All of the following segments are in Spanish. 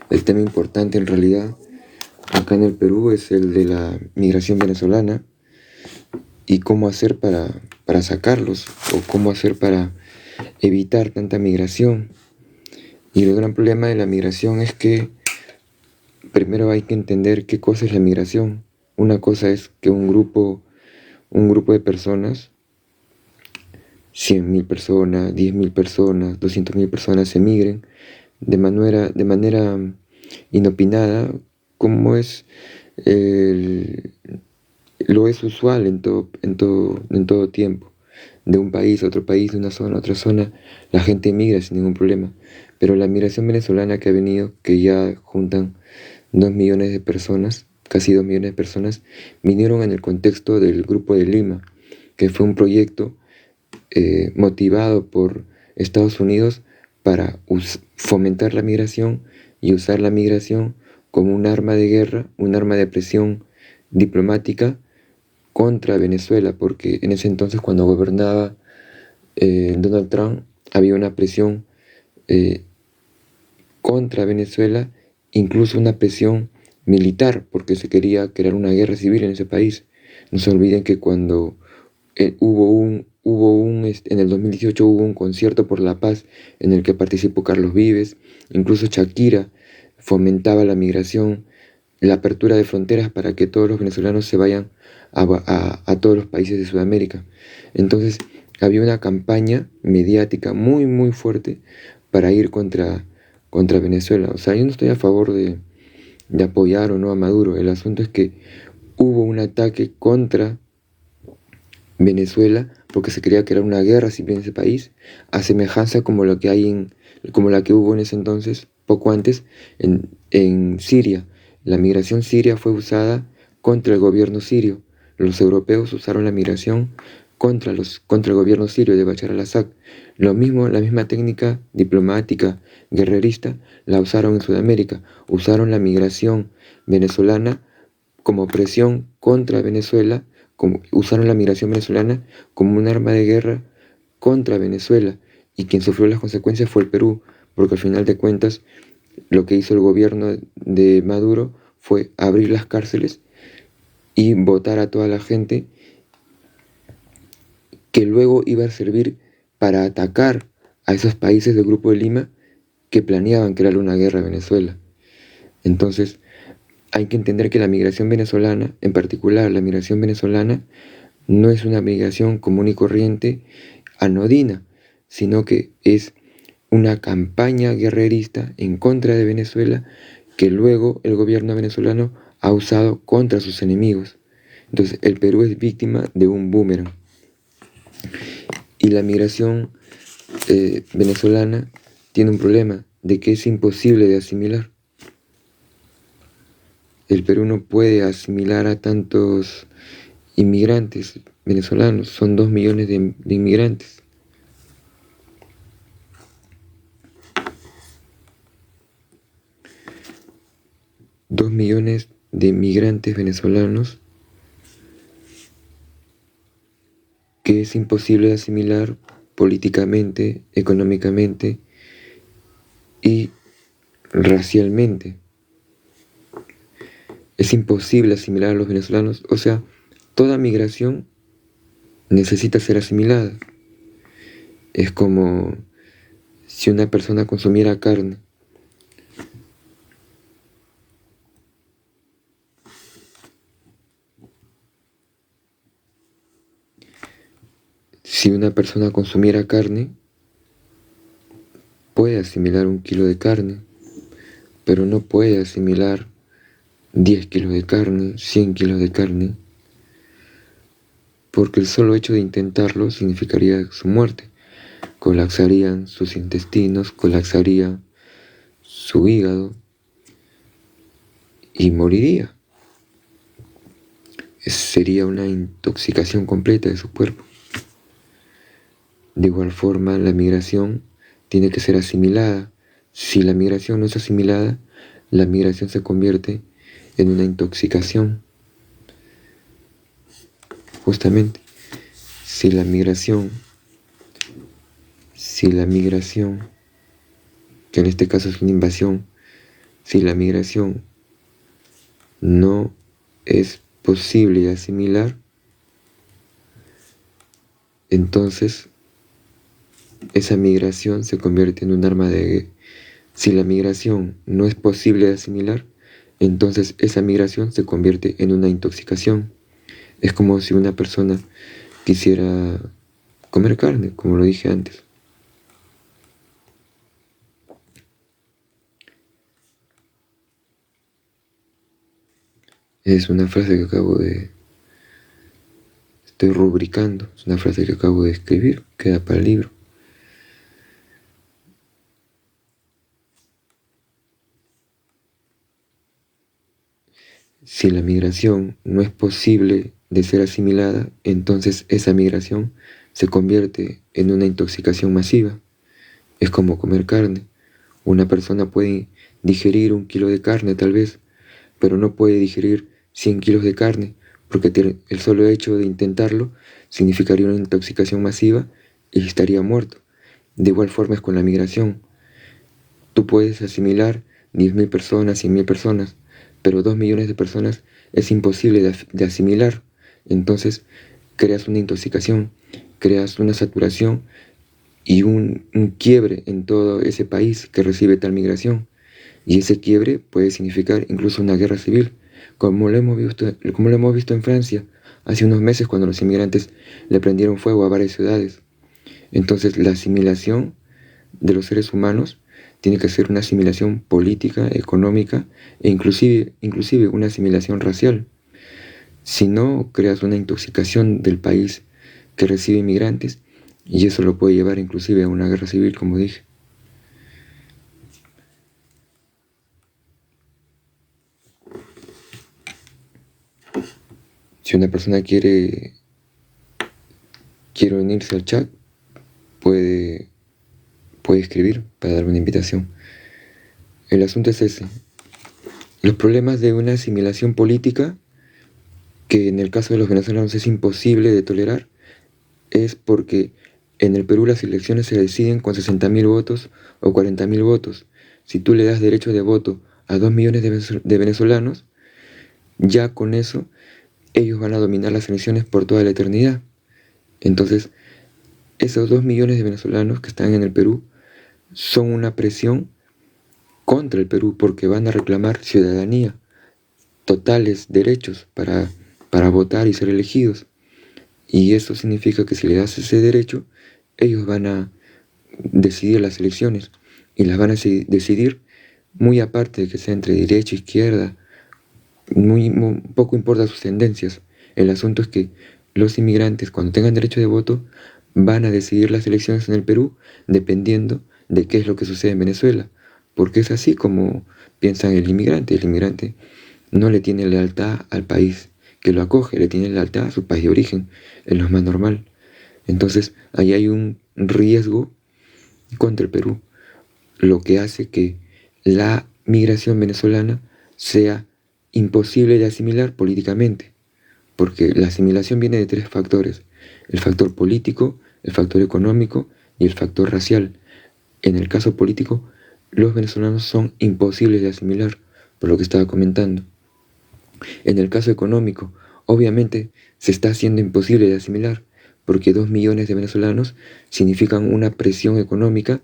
El tema importante en realidad acá en el Perú es el de la migración venezolana y cómo hacer para sacarlos o cómo hacer para evitar tanta migración. Y el gran problema de la migración es que primero hay que entender qué cosa es la migración. Una cosa es que un grupo de personas, 100.000 personas, 10.000 personas, 200.000 personas emigren de manera inopinada, como el- lo es usual en todo tiempo. De un país a otro país, de una zona a otra zona, la gente emigra sin ningún problema. Pero la migración venezolana que ha venido, que ya juntan 2 millones de personas, casi 2 millones de personas, vinieron en el contexto del Grupo de Lima, que fue un proyecto motivado por Estados Unidos para fomentar la migración y usar la migración como un arma de guerra, un arma de presión diplomática contra Venezuela, porque en ese entonces cuando gobernaba Donald Trump había una presión eh, contra Venezuela, incluso una presión militar, porque se quería crear una guerra civil en ese país. No se olviden que cuando en el 2018 hubo un concierto por la paz en el que participó Carlos Vives, incluso Shakira fomentaba la migración, la apertura de fronteras para que todos los venezolanos se vayan a todos los países de Sudamérica. Entonces había una campaña mediática muy muy fuerte para ir contra Venezuela. O sea, yo no estoy a favor de apoyar o no a Maduro. El asunto es que hubo un ataque contra Venezuela porque se quería crear una guerra civil en ese país, a semejanza como como la que hubo en ese entonces, poco antes, en Siria. La migración siria fue usada contra el gobierno sirio. Los europeos usaron la migración contra el gobierno sirio de Bashar al-Assad. Lo mismo, la misma técnica diplomática, guerrerista, la usaron en Sudamérica. Usaron la migración venezolana como presión contra Venezuela, usaron la migración venezolana como un arma de guerra contra Venezuela, y quien sufrió las consecuencias fue el Perú, porque al final de cuentas lo que hizo el gobierno de Maduro fue abrir las cárceles y votar a toda la gente que luego iba a servir para atacar a esos países del Grupo de Lima que planeaban crear una guerra a Venezuela. Entonces, hay que entender que la migración venezolana, en particular la migración venezolana, no es una migración común y corriente, anodina, sino que es una campaña guerrerista en contra de Venezuela que luego el gobierno venezolano ha usado contra sus enemigos. Entonces el Perú es víctima de un boomerang. Y la migración venezolana tiene un problema de que es imposible de asimilar. El Perú no puede asimilar a tantos inmigrantes venezolanos, son 2 millones de inmigrantes. Dos millones de inmigrantes venezolanos que es imposible de asimilar políticamente, económicamente y racialmente. Es imposible asimilar a los venezolanos, o sea, toda migración necesita ser asimilada. Es como si una persona consumiera carne. Si una persona consumiera carne, puede asimilar 1 kilo de carne, pero no puede asimilar 10 kilos de carne, 100 kilos de carne, porque el solo hecho de intentarlo significaría su muerte. Colapsarían sus intestinos, colapsaría su hígado y moriría. Sería una intoxicación completa de su cuerpo. De igual forma, la migración tiene que ser asimilada. Si la migración no es asimilada, la migración se convierte en una intoxicación. Justamente, si la migración, que en este caso es una invasión, si la migración no es posible de asimilar, entonces esa migración se convierte en un arma de guerra. Si la migración no es posible de asimilar, entonces esa migración se convierte en una intoxicación. Es como si una persona quisiera comer carne, como lo dije antes. Es una frase que estoy rubricando, es una frase que acabo de escribir, queda para el libro. Si la migración no es posible de ser asimilada, entonces esa migración se convierte en una intoxicación masiva. Es como comer carne. Una persona puede digerir 1 kilo de carne tal vez, pero no puede digerir 100 kilos de carne, porque el solo hecho de intentarlo significaría una intoxicación masiva y estaría muerto. De igual forma es con la migración. Tú puedes asimilar 10.000 personas, 100.000 personas, pero 2 millones de personas es imposible de asimilar. Entonces creas una intoxicación, creas una saturación y un quiebre en todo ese país que recibe tal migración. Y ese quiebre puede significar incluso una guerra civil, como lo hemos visto en Francia hace unos meses cuando los inmigrantes le prendieron fuego a varias ciudades. Entonces la asimilación de los seres humanos tiene que ser una asimilación política, económica e inclusive una asimilación racial. Si no, creas una intoxicación del país que recibe inmigrantes y eso lo puede llevar inclusive a una guerra civil, como dije. Si una persona quiere unirse al chat, puede escribir para dar una invitación. El asunto es ese. Los problemas de una asimilación política, que en el caso de los venezolanos es imposible de tolerar, es porque en el Perú las elecciones se deciden con 60.000 votos o 40.000 votos. Si tú le das derecho de voto a 2 millones de venezolanos, ya con eso ellos van a dominar las elecciones por toda la eternidad. Entonces, esos 2 millones de venezolanos que están en el Perú son una presión contra el Perú porque van a reclamar ciudadanía, totales derechos para votar y ser elegidos. Y eso significa que si le das ese derecho, ellos van a decidir las elecciones y las van a decidir muy aparte de que sea entre derecha e izquierda, poco importa sus tendencias. El asunto es que los inmigrantes, cuando tengan derecho de voto, van a decidir las elecciones en el Perú dependiendo de qué es lo que sucede en Venezuela, porque es así como piensan el inmigrante. El inmigrante no le tiene lealtad al país que lo acoge, le tiene lealtad a su país de origen, es lo más normal. Entonces, ahí hay un riesgo contra el Perú, lo que hace que la migración venezolana sea imposible de asimilar políticamente, porque la asimilación viene de 3 factores: el factor político, el factor económico y el factor racial. En el caso político, los venezolanos son imposibles de asimilar, por lo que estaba comentando. En el caso económico, obviamente se está haciendo imposible de asimilar, porque 2 millones de venezolanos significan una presión económica,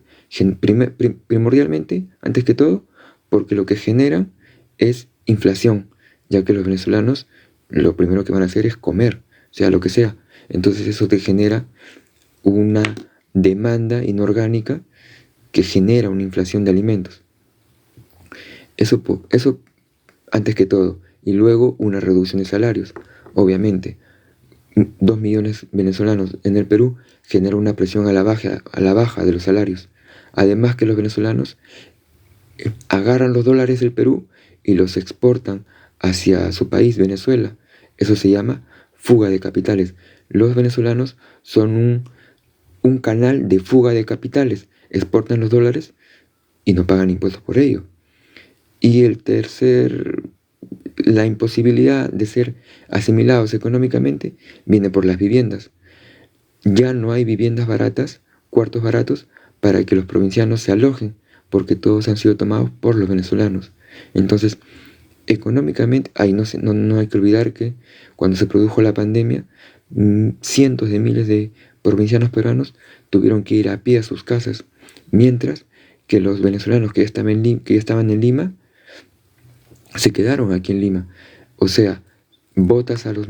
primordialmente, antes que todo, porque lo que generan es inflación, ya que los venezolanos lo primero que van a hacer es comer, sea lo que sea. Entonces eso te genera una demanda inorgánica que genera una inflación de alimentos. Eso antes que todo. Y luego una reducción de salarios. Obviamente, 2 millones venezolanos en el Perú genera una presión a la baja de los salarios. Además que los venezolanos agarran los dólares del Perú y los exportan hacia su país, Venezuela. Eso se llama fuga de capitales. Los venezolanos son un canal de fuga de capitales. Exportan los dólares y no pagan impuestos por ello. Y la imposibilidad de ser asimilados económicamente viene por las viviendas. Ya no hay viviendas baratas, cuartos baratos, para que los provincianos se alojen, porque todos han sido tomados por los venezolanos. Entonces, económicamente, no hay que olvidar que cuando se produjo la pandemia, cientos de miles de provincianos peruanos tuvieron que ir a pie a sus casas, mientras que los venezolanos que ya estaban en Lima se quedaron aquí en Lima. O sea, votas a los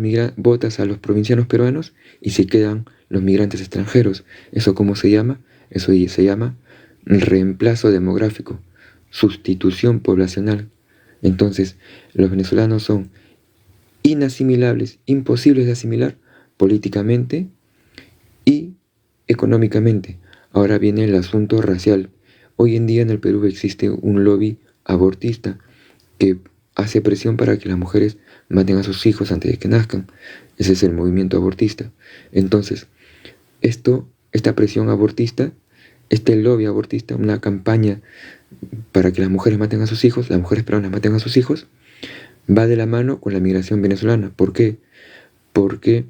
provincianos peruanos y se quedan los migrantes extranjeros. ¿Eso cómo se llama? Eso se llama reemplazo demográfico, sustitución poblacional. Entonces, los venezolanos son inasimilables, imposibles de asimilar políticamente y económicamente. Ahora viene el asunto racial. Hoy en día en el Perú existe un lobby abortista que hace presión para que las mujeres maten a sus hijos antes de que nazcan. Ese es el movimiento abortista. Entonces, esta presión abortista, este lobby abortista, una campaña para que las mujeres maten a sus hijos, las mujeres peruanas maten a sus hijos, va de la mano con la migración venezolana. ¿Por qué? Porque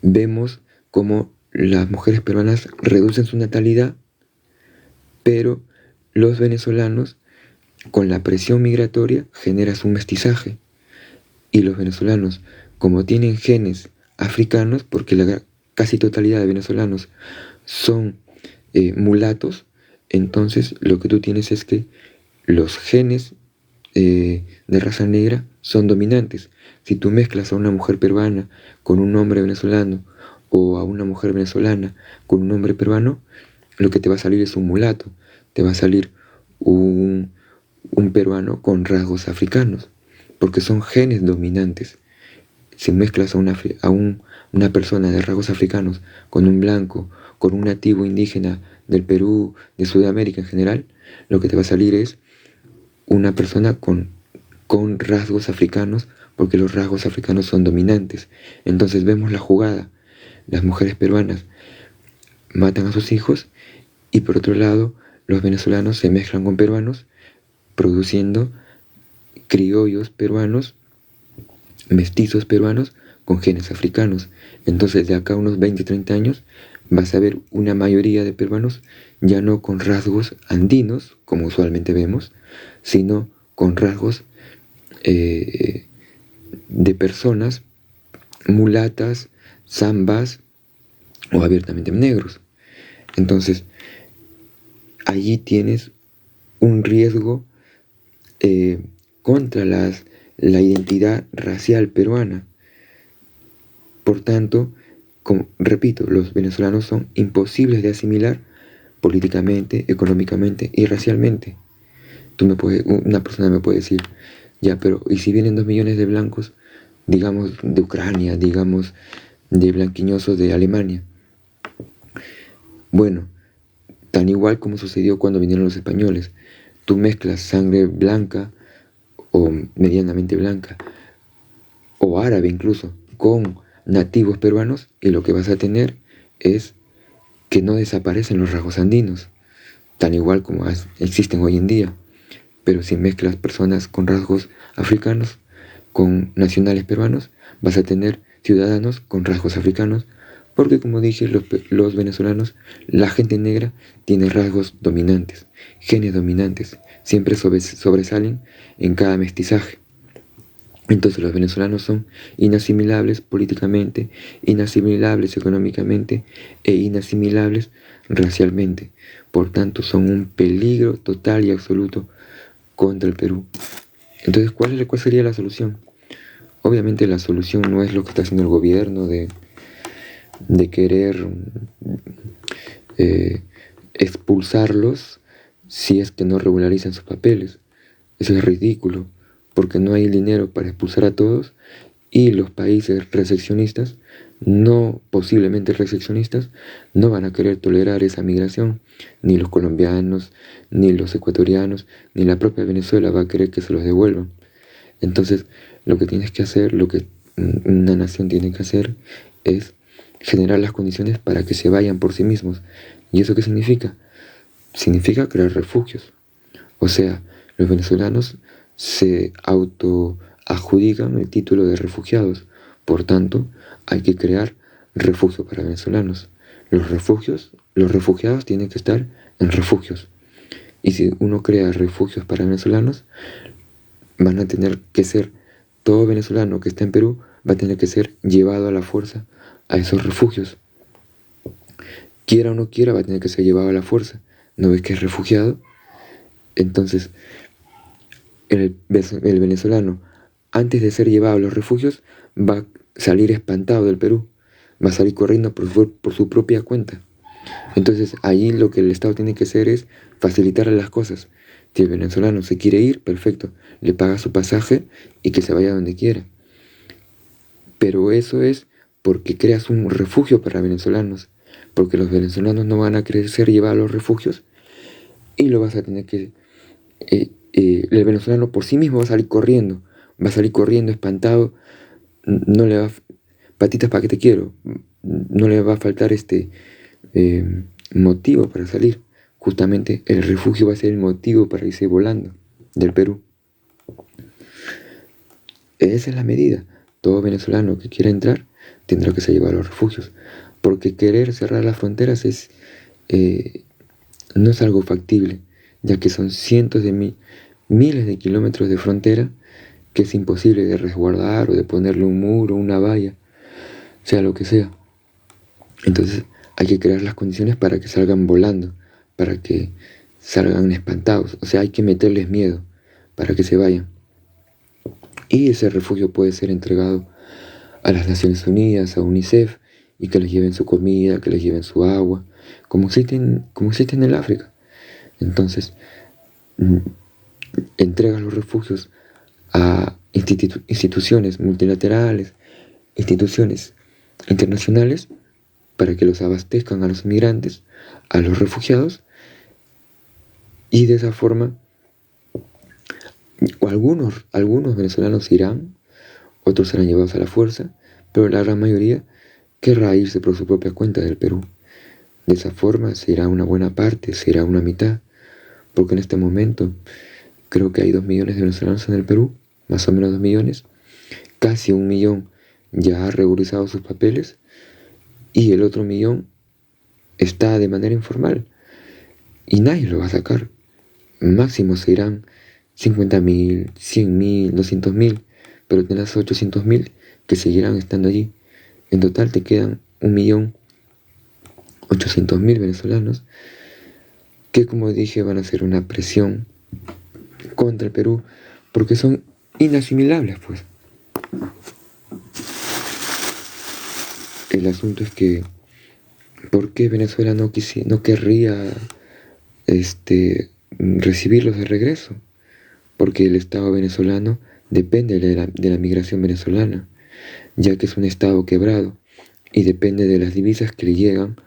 vemos cómo las mujeres peruanas reducen su natalidad, pero los venezolanos, con la presión migratoria, generan un mestizaje. Y los venezolanos, como tienen genes africanos, porque la casi totalidad de venezolanos son mulatos, entonces lo que tú tienes es que los genes de raza negra son dominantes. Si tú mezclas a una mujer peruana con un hombre venezolano o a una mujer venezolana con un hombre peruano, lo que te va a salir es un mulato, te va a salir un peruano con rasgos africanos, porque son genes dominantes. Si mezclas a una persona de rasgos africanos con un blanco, con un nativo indígena del Perú, de Sudamérica en general, lo que te va a salir es una persona con rasgos africanos, porque los rasgos africanos son dominantes. Entonces vemos la jugada. Las mujeres peruanas matan a sus hijos y por otro lado los venezolanos se mezclan con peruanos, produciendo criollos peruanos, mestizos peruanos con genes africanos. Entonces de acá a unos 20, 30 años vas a ver una mayoría de peruanos ya no con rasgos andinos, como usualmente vemos, sino con rasgos de personas mulatas, zambas o abiertamente negros. Entonces, allí tienes un riesgo contra la identidad racial peruana. Por tanto, repito, los venezolanos son imposibles de asimilar políticamente, económicamente y racialmente. Una persona me puede decir, ya, pero ¿y si vienen 2 millones de blancos, digamos, de Ucrania, digamos, de blanquiñosos de Alemania? Bueno, tan igual como sucedió cuando vinieron los españoles. Tú mezclas sangre blanca o medianamente blanca, o árabe incluso, con nativos peruanos, y lo que vas a tener es que no desaparecen los rasgos andinos, tan igual como existen hoy en día. Pero si mezclas personas con rasgos africanos con nacionales peruanos, vas a tener ciudadanos con rasgos africanos, porque como dije, los venezolanos, la gente negra tiene rasgos dominantes, genes dominantes, siempre sobresalen en cada mestizaje. Entonces los venezolanos son inasimilables políticamente, inasimilables económicamente e inasimilables racialmente. Por tanto, son un peligro total y absoluto contra el Perú. Entonces, ¿cuál sería la solución? Obviamente la solución no es lo que está haciendo el gobierno de querer expulsarlos si es que no regularizan sus papeles. Eso es ridículo, porque no hay dinero para expulsar a todos y los países recepcionistas, posiblemente recepcionistas, no van a querer tolerar esa migración. Ni los colombianos, ni los ecuatorianos, ni la propia Venezuela va a querer que se los devuelvan. Entonces, lo que tienes que hacer, lo que una nación tiene que hacer es generar las condiciones para que se vayan por sí mismos. ¿Y eso qué significa? Significa crear refugios. O sea, los venezolanos se autoadjudican el título de refugiados. Por tanto, hay que crear refugios para venezolanos. Los refugiados tienen que estar en refugios. Y si uno crea refugios para venezolanos, van a tener que ser, todo venezolano que está en Perú va a tener que ser llevado a la fuerza a esos refugios. Quiera o no quiera, va a tener que ser llevado a la fuerza. ¿No ves que es refugiado? Entonces, el venezolano, antes de ser llevado a los refugios, va a salir espantado del Perú. Va a salir corriendo por su propia cuenta. Entonces, ahí lo que el Estado tiene que hacer es facilitarle las cosas. Si el venezolano se quiere ir, perfecto, le paga su pasaje y que se vaya donde quiera. Pero eso es porque creas un refugio para venezolanos, porque los venezolanos no van a querer ser llevados a los refugios y lo vas a tener que... el venezolano por sí mismo va a salir corriendo espantado, no le va... Patitas, ¿para qué te quiero? No le va a faltar motivo para salir. Justamente el refugio va a ser el motivo para irse volando del Perú. Esa es la medida. Todo venezolano que quiera entrar tendrá que ser llevado a los refugios. Porque querer cerrar las fronteras no es algo factible, ya que son cientos de miles de kilómetros de frontera que es imposible de resguardar o de ponerle un muro, una valla, sea lo que sea. Entonces hay que crear las condiciones para que salgan volando, para que salgan espantados. O sea, hay que meterles miedo para que se vayan. Y ese refugio puede ser entregado a las Naciones Unidas, a UNICEF, y que les lleven su comida, que les lleven su agua, como existe en el África. Entonces, entregas los refugios a instituciones multilaterales, instituciones internacionales, para que los abastezcan a los inmigrantes, a los refugiados, y de esa forma algunos venezolanos irán, otros serán llevados a la fuerza, pero la gran mayoría querrá irse por su propia cuenta del Perú. De esa forma se irá una buena parte, se irá una mitad, porque en este momento creo que hay 2 millones de venezolanos en el Perú, más o menos 2 millones, casi 1 millón ya ha regularizado sus papeles y el otro millón está de manera informal y nadie lo va a sacar. Máximo se irán 50.000, 100.000, 200.000, pero tendrás 800.000 que seguirán estando allí. En total te quedan 1.800.000 venezolanos que, como dije, van a hacer una presión contra el Perú porque son inasimilables, pues. El asunto es que ¿por qué Venezuela no querría recibirlos de regreso? Porque el Estado venezolano depende de la migración venezolana, ya que es un Estado quebrado y depende de las divisas que le llegan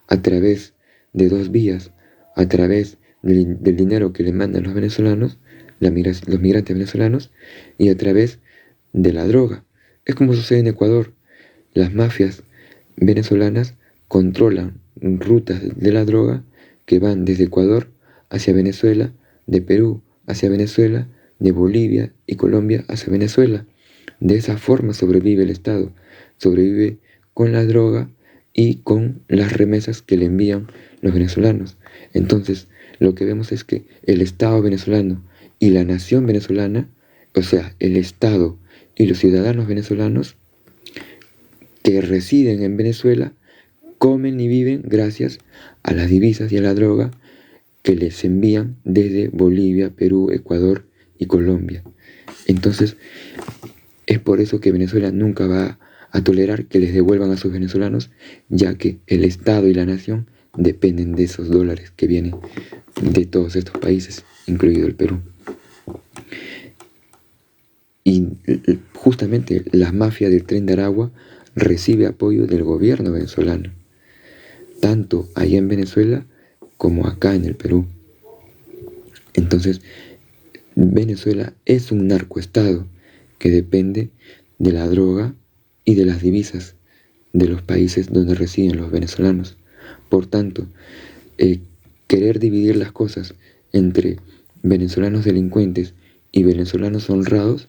a través de 2 vías, a través del dinero que le mandan los venezolanos, los migrantes venezolanos, y a través de la droga. Es como sucede en Ecuador. Las mafias venezolanas controlan rutas de la droga que van desde Ecuador hacia Venezuela, de Perú hacia Venezuela, de Bolivia y Colombia hacia Venezuela. De esa forma sobrevive el Estado, sobrevive con la droga y con las remesas que le envían los venezolanos. Entonces, lo que vemos es que el Estado venezolano y la nación venezolana, o sea, el Estado y los ciudadanos venezolanos que residen en Venezuela, comen y viven gracias a las divisas y a la droga que les envían desde Bolivia, Perú, Ecuador y Colombia. Entonces, es por eso que Venezuela nunca va a tolerar que les devuelvan a sus venezolanos, ya que el Estado y la nación dependen de esos dólares que vienen de todos estos países, incluido el Perú. Y justamente la mafia del Tren de Aragua recibe apoyo del gobierno venezolano, tanto allá en Venezuela como acá en el Perú. Entonces, Venezuela es un narcoestado que depende de la droga y de las divisas de los países donde residen los venezolanos. Por tanto, querer dividir las cosas entre venezolanos delincuentes y venezolanos honrados,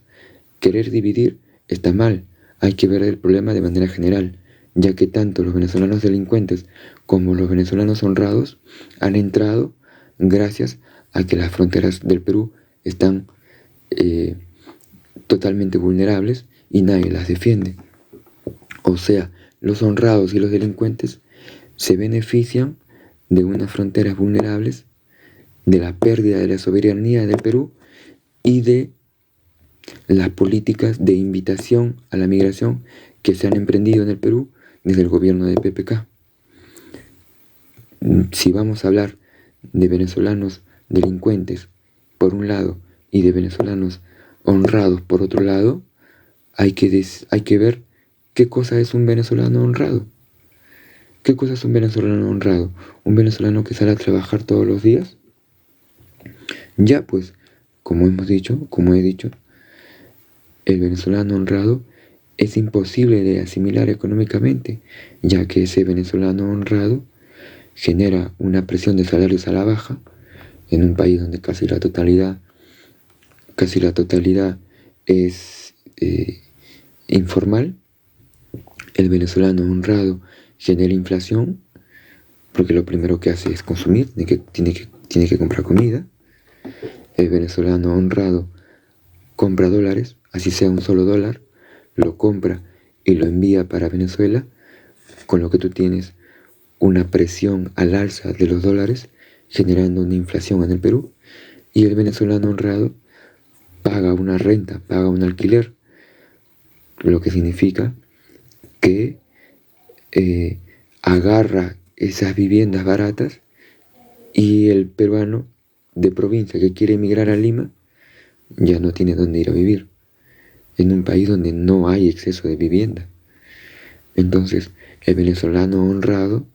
querer dividir está mal. Hay que ver el problema de manera general, ya que tanto los venezolanos delincuentes como los venezolanos honrados han entrado gracias a que las fronteras del Perú están totalmente vulnerables y nadie las defiende. O sea, los honrados y los delincuentes se benefician de unas fronteras vulnerables, de la pérdida de la soberanía del Perú y de las políticas de invitación a la migración que se han emprendido en el Perú desde el gobierno de PPK. Si vamos a hablar de venezolanos delincuentes por un lado y de venezolanos honrados por otro lado, hay que ver qué cosa es un venezolano honrado. ¿Qué cosa es un venezolano honrado? ¿Un venezolano que sale a trabajar todos los días? Ya pues, como he dicho, el venezolano honrado es imposible de asimilar económicamente, ya que ese venezolano honrado genera una presión de salarios a la baja en un país donde casi la totalidad es informal. El venezolano honrado genera inflación porque lo primero que hace es consumir, tiene que comprar comida. El venezolano honrado compra dólares, así sea un solo dólar, lo compra y lo envía para Venezuela, con lo que tú tienes una presión al alza de los dólares, generando una inflación en el Perú. Y el venezolano honrado paga una renta, paga un alquiler, lo que significa que agarra esas viviendas baratas, y el peruano de provincia que quiere emigrar a Lima ya no tiene dónde ir a vivir, en un país donde no hay exceso de vivienda. Entonces, el venezolano honrado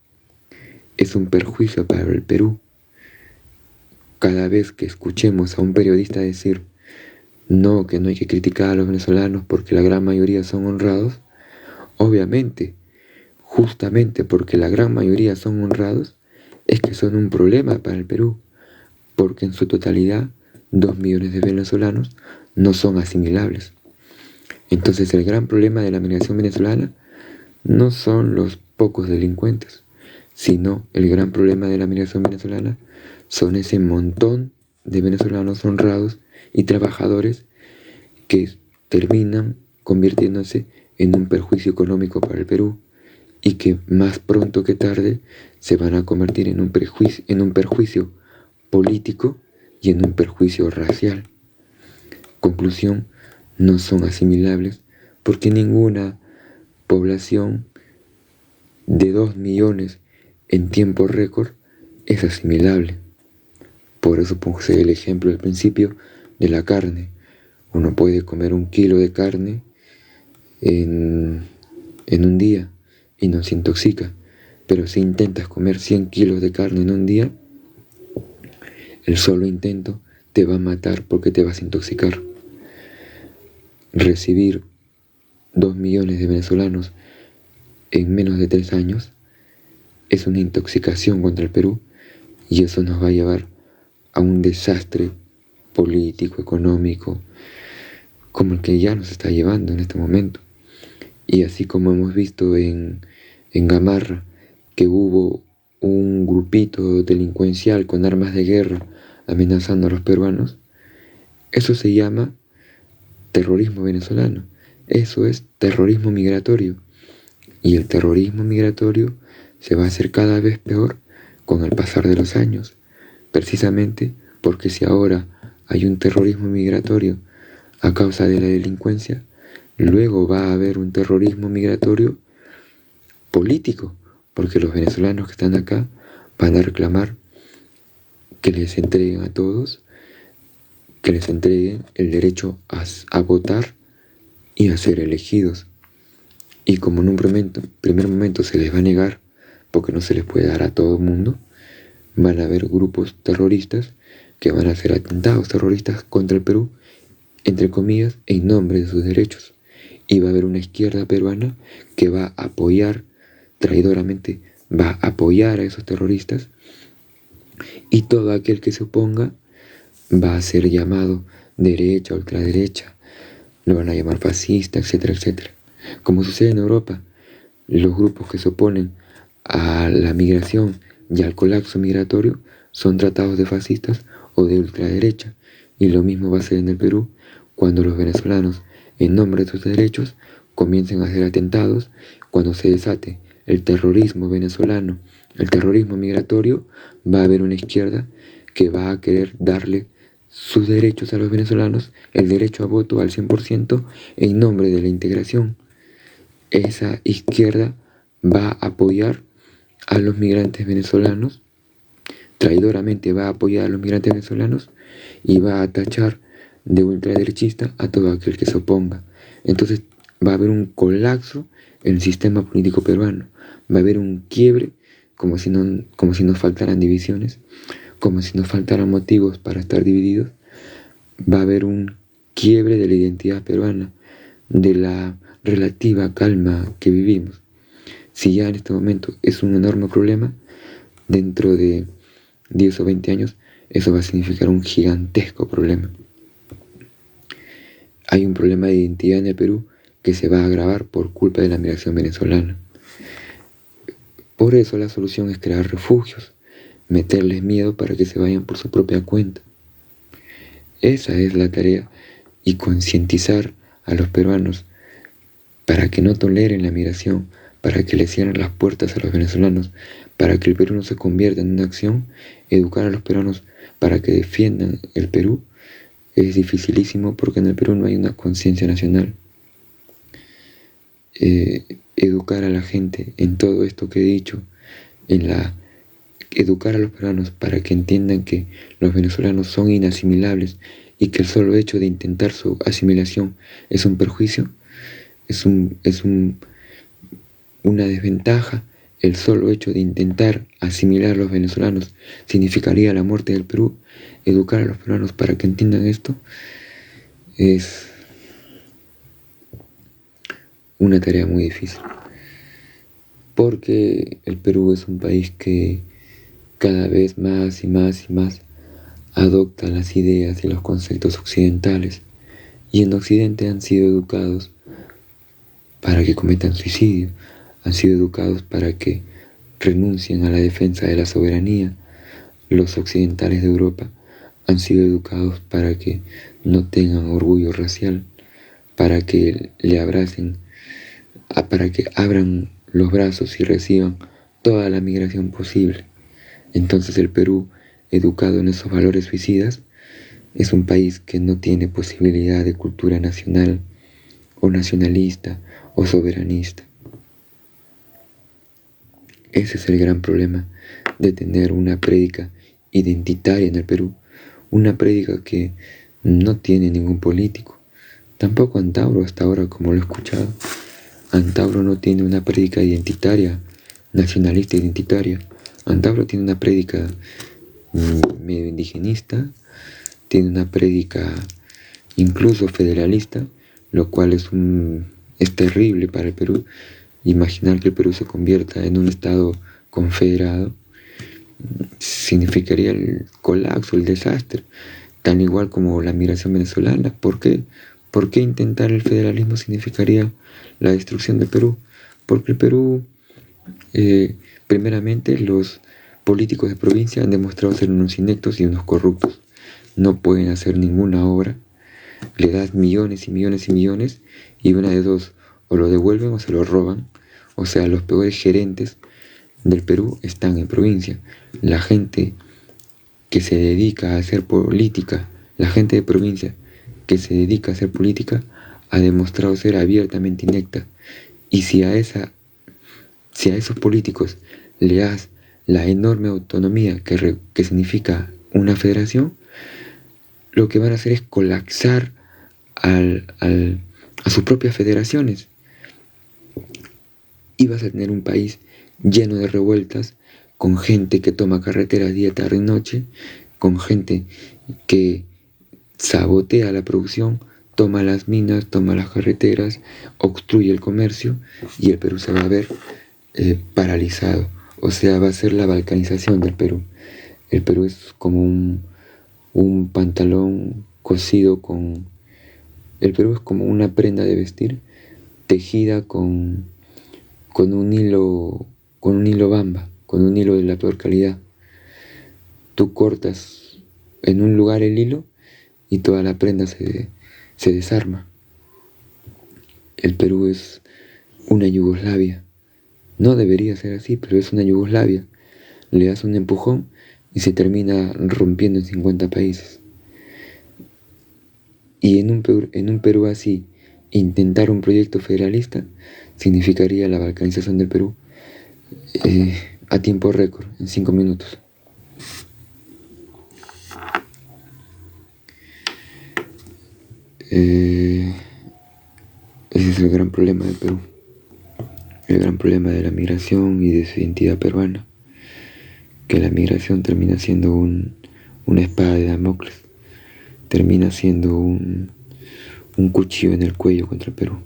es un perjuicio para el Perú. Cada vez que escuchemos a un periodista decir no, que no hay que criticar a los venezolanos porque la gran mayoría son honrados, obviamente, justamente porque la gran mayoría son honrados, es que son un problema para el Perú, porque en su totalidad 2 millones de venezolanos no son asimilables. Entonces el gran problema de la migración venezolana no son los pocos delincuentes, sino el gran problema de la migración venezolana son ese montón de venezolanos honrados y trabajadores que terminan convirtiéndose en un perjuicio económico para el Perú, y que más pronto que tarde se van a convertir en un perjuicio político y en un perjuicio racial. Conclusión, no son asimilables porque ninguna población de 2 millones en tiempo récord es asimilable. Por eso puse el ejemplo al principio de la carne. Uno puede comer 1 kilo de carne en un día y no se intoxica, pero si intentas comer 100 kilos de carne en un día, el solo intento te va a matar porque te vas a intoxicar. Recibir 2 millones de venezolanos en menos de 3 años es una intoxicación contra el Perú, y eso nos va a llevar a un desastre político, económico, como el que ya nos está llevando en este momento. Y así como hemos visto en Gamarra, que hubo un grupito delincuencial con armas de guerra amenazando a los peruanos, eso se llama terrorismo venezolano. Eso es terrorismo migratorio. Y el terrorismo migratorio se va a hacer cada vez peor con el pasar de los años, precisamente porque si ahora hay un terrorismo migratorio a causa de la delincuencia, luego va a haber un terrorismo migratorio político, porque los venezolanos que están acá van a reclamar que les entreguen a todos, que les entreguen el derecho a votar y a ser elegidos. Y como en un primer momento se les va a negar, porque no se les puede dar a todo el mundo, van a haber grupos terroristas que van a hacer atentados terroristas contra el Perú, entre comillas, en nombre de sus derechos. Y va a haber una izquierda peruana que va a apoyar, traidoramente, va a apoyar a esos terroristas, y todo aquel que se oponga va a ser llamado derecha, ultraderecha, lo van a llamar fascista, etcétera, etcétera. Como sucede en Europa, los grupos que se oponen a la migración y al colapso migratorio son tratados de fascistas o de ultraderecha. Y lo mismo va a ser en el Perú cuando los venezolanos, en nombre de sus derechos, comiencen a hacer atentados, cuando se desate el terrorismo venezolano, el terrorismo migratorio, va a haber una izquierda que va a querer darle sus derechos a los venezolanos, el derecho a voto al 100% en nombre de la integración. Esa izquierda va a apoyar a los migrantes venezolanos, traidoramente va a apoyar a los migrantes venezolanos y va a tachar de ultraderechista a todo aquel que se oponga. Entonces va a haber un colapso en el sistema político peruano, va a haber un quiebre como si nos faltaran divisiones, como si nos faltaran motivos para estar divididos, va a haber un quiebre de la identidad peruana, de la relativa calma que vivimos. Si ya en este momento es un enorme problema, dentro de 10 o 20 años eso va a significar un gigantesco problema. Hay un problema de identidad en el Perú que se va a agravar por culpa de la migración venezolana. Por eso la solución es crear refugios, meterles miedo para que se vayan por su propia cuenta. Esa es la tarea, y concientizar a los peruanos para que no toleren la migración, para que le cierren las puertas a los venezolanos, para que el Perú no se convierta en una acción, educar a los peruanos para que defiendan el Perú, es dificilísimo porque en el Perú no hay una conciencia nacional. Educar a la gente en todo esto que he dicho, educar a los peruanos para que entiendan que los venezolanos son inasimilables y que el solo hecho de intentar su asimilación es un perjuicio, es una desventaja. El solo hecho de intentar asimilar a los venezolanos significaría la muerte del Perú. Educar a los peruanos para que entiendan esto es una tarea muy difícil, porque el Perú es un país que cada vez más y más y más adopta las ideas y los conceptos occidentales, y en Occidente han sido educados para que cometan suicidio, han sido educados para que renuncien a la defensa de la soberanía. Los occidentales de Europa han sido educados para que no tengan orgullo racial, para que le abracen, para que abran los brazos y reciban toda la migración posible. Entonces el Perú, educado en esos valores suicidas, es un país que no tiene posibilidad de cultura nacional o nacionalista o soberanista. Ese es el gran problema de tener una prédica identitaria en el Perú, una prédica que no tiene ningún político. Tampoco Antauro hasta ahora, como lo he escuchado. Antauro no tiene una prédica identitaria, nacionalista identitaria. Antauro tiene una prédica medio indigenista, tiene una prédica incluso federalista, lo cual es terrible para el Perú. Imaginar que el Perú se convierta en un estado confederado significaría el colapso, el desastre, tan igual como la migración venezolana. ¿Por qué? ¿Por qué intentar el federalismo significaría la destrucción del Perú? Porque el Perú, primeramente, los políticos de provincia han demostrado ser unos ineptos y unos corruptos. No pueden hacer ninguna obra. Le das millones y millones y millones y una de dos, o lo devuelven o se lo roban. O sea, los peores gerentes del Perú están en provincia. La gente que se dedica a hacer política, la gente de provincia que se dedica a hacer política, ha demostrado ser abiertamente inepta. Y si a esos políticos le das la enorme autonomía que significa una federación, lo que van a hacer es colapsar a sus propias federaciones. Y vas a tener un país lleno de revueltas, con gente que toma carreteras día, tarde y noche, con gente que sabotea la producción, toma las minas, toma las carreteras, obstruye el comercio, y el Perú se va a ver paralizado. O sea, va a ser la balcanización del Perú. El Perú es como un pantalón cosido con... El Perú es como una prenda de vestir tejida con un hilo bamba, con un hilo de la peor calidad. Tú cortas en un lugar el hilo y toda la prenda se desarma. El Perú es una Yugoslavia. No debería ser así, pero es una Yugoslavia. Le das un empujón y se termina rompiendo en 50 países. Y en un Perú así, intentar un proyecto federalista significaría la balcanización del Perú a tiempo récord, en 5 minutos. Ese es el gran problema del Perú, el gran problema de la migración y de su identidad peruana, que la migración termina siendo una espada de Damocles, termina siendo un cuchillo en el cuello contra el Perú.